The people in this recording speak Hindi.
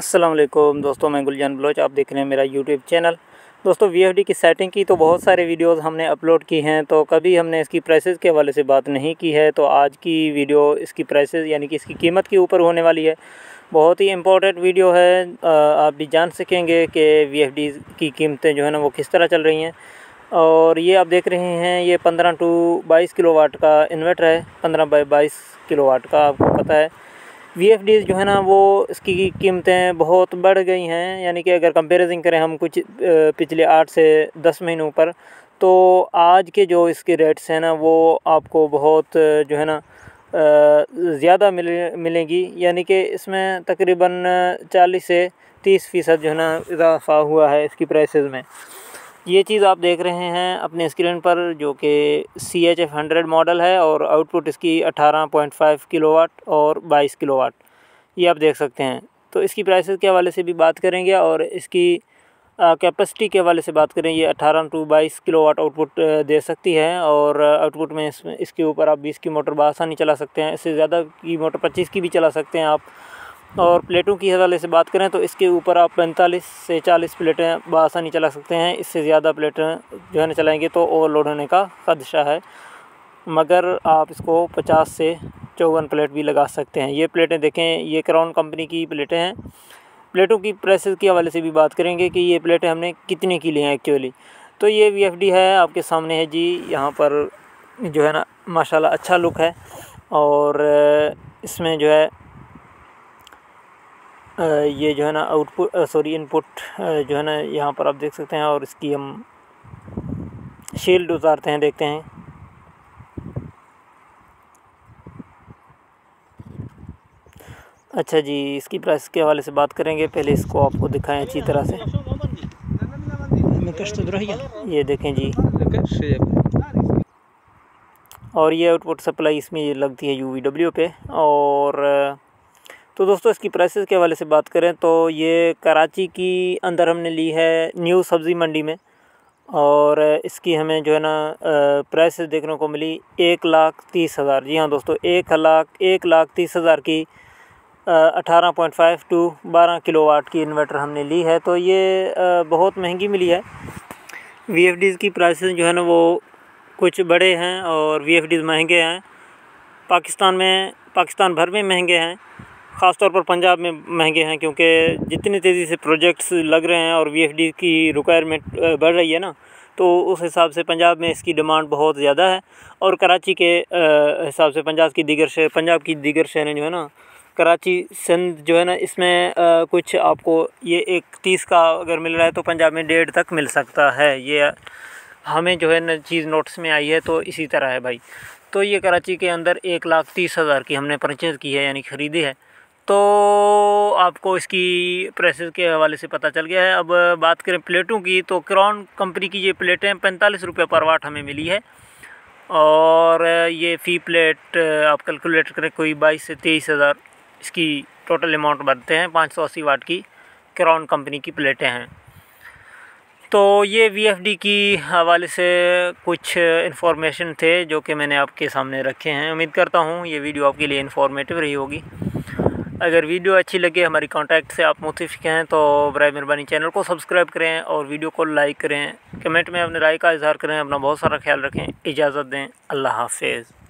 अस्सलाम वालेकुम दोस्तों, मैं गुलजान बलोच। आप देख रहे हैं मेरा यूट्यूब चैनल। दोस्तों, वीएफडी की सेटिंग की तो बहुत सारे वीडियोस हमने अपलोड की हैं, तो कभी हमने इसकी प्राइसेस के हवाले से बात नहीं की है। तो आज की वीडियो इसकी प्राइसेस यानी कि इसकी कीमत के ऊपर होने वाली है। बहुत ही इम्पोर्टेंट वीडियो है। आप भी जान सकेंगे कि वीएफडी की कीमतें जो है ना वो किस तरह चल रही हैं। और ये आप देख रहे हैं, ये 15 टू 22 किलोवाट का इन्वर्टर है। 15 बाई 22 किलोवाट का, आपको पता है वीएफडी जो है ना वो इसकी कीमतें बहुत बढ़ गई हैं। यानी कि अगर कंपैरिजन करें हम कुछ पिछले 8 से 10 महीनों पर, तो आज के जो इसके रेट्स हैं ना वो आपको बहुत जो है ना ज़्यादा मिलेंगी। यानी कि इसमें तकरीबन 40 से 30% जो है ना इजाफा हुआ है इसकी प्राइसेस में। ये चीज़ आप देख रहे हैं अपने स्क्रीन पर, जो कि CHF 100 मॉडल है और आउटपुट इसकी 18.5 किलोवाट और 22 किलोवाट, ये आप देख सकते हैं। तो इसकी प्राइसेस के हवाले से भी बात करेंगे और इसकी कैपेसिटी के हवाले से बात करें। ये 18 टू 22 किलोवाट आउटपुट दे सकती है और आउटपुट में इसके ऊपर आप 20 की मोटर बआसानी चला सकते हैं। इससे ज़्यादा की मोटर 25 की भी चला सकते हैं आप। और प्लेटों की हवाले से बात करें तो इसके ऊपर आप 45 से 40 प्लेटें बआसानी चला सकते हैं। इससे ज़्यादा प्लेटें जो है ना चलाएंगे तो ओवरलोड होने का खदशा है, मगर आप इसको 50 से 54 प्लेट भी लगा सकते हैं। ये प्लेटें देखें, ये क्राउन कंपनी की प्लेटें हैं। प्लेटों की प्राइसेस के हवाले से भी बात करेंगे कि ये प्लेटें हमने कितने की ली हैं एक्चुअली। तो ये वीएफडी है, आपके सामने है जी। यहाँ पर जो है ना माशाल्लाह अच्छा लुक है। और इसमें जो है ये जो है ना इनपुट जो है ना यहाँ पर आप देख सकते हैं। और इसकी हम शील्ड उतारते हैं, देखते हैं। अच्छा जी, इसकी प्राइस के हवाले से बात करेंगे। पहले इसको आपको दिखाएं अच्छी तरह से। ये देखें जी, और ये आउटपुट सप्लाई इसमें ये लगती है UVW पे। और तो दोस्तों, इसकी प्राइसेस के हवाले से बात करें तो ये कराची की अंदर हमने ली है, न्यू सब्ज़ी मंडी में। और इसकी हमें जो है ना प्राइसेस देखने को मिली 1,30,000। जी हाँ दोस्तों, 1,30,000 की 18.5 टू 12 किलोवाट की इन्वर्टर हमने ली है। तो ये बहुत महंगी मिली है। वीएफडीज़ की प्राइसेस जो है ना वो कुछ बड़े हैं और वीएफडीज़ महंगे हैं। पाकिस्तान भर में महंगे हैं, ख़ास तौर पर पंजाब में महंगे हैं, क्योंकि जितनी तेज़ी से प्रोजेक्ट्स लग रहे हैं और वीएफडी की रिक्वायरमेंट बढ़ रही है ना, तो उस हिसाब से पंजाब में इसकी डिमांड बहुत ज़्यादा है। और कराची के हिसाब से पंजाब की दीगर शहरें जो है ना, कराची सिंध जो है ना, इसमें कुछ आपको ये 1,30 का अगर मिल रहा है तो पंजाब में 1.5 तक मिल सकता है। ये हमें जो है ना चीज़ नोट्स में आई है, तो इसी तरह है भाई। तो ये कराची के अंदर 1,30,000 की हमने परचेज़ की है, यानी ख़रीदी है। तो आपको इसकी प्राइसेस के हवाले से पता चल गया है। अब बात करें प्लेटों की, तो क्राउन कंपनी की ये प्लेटें 45 रुपये पर वाट हमें मिली है। और ये फ़ी प्लेट आप कैलकुलेट करें, कोई 22 से 23,000 इसकी टोटल अमाउंट बनते हैं। 580 वाट की क्राउन कंपनी की प्लेटें हैं। तो ये वीएफडी की हवाले से कुछ इन्फॉर्मेशन थे जो कि मैंने आपके सामने रखे हैं। उम्मीद करता हूँ ये वीडियो आपके लिए इन्फॉर्मेटिव रही होगी। अगर वीडियो अच्छी लगे, हमारी कांटेक्ट से आप मुतफिक हैं, तो बराए मेहरबानी चैनल को सब्सक्राइब करें और वीडियो को लाइक करें। कमेंट में अपने राय का इजहार करें। अपना बहुत सारा ख्याल रखें। इजाज़त दें। अल्लाह हाफ़िज़।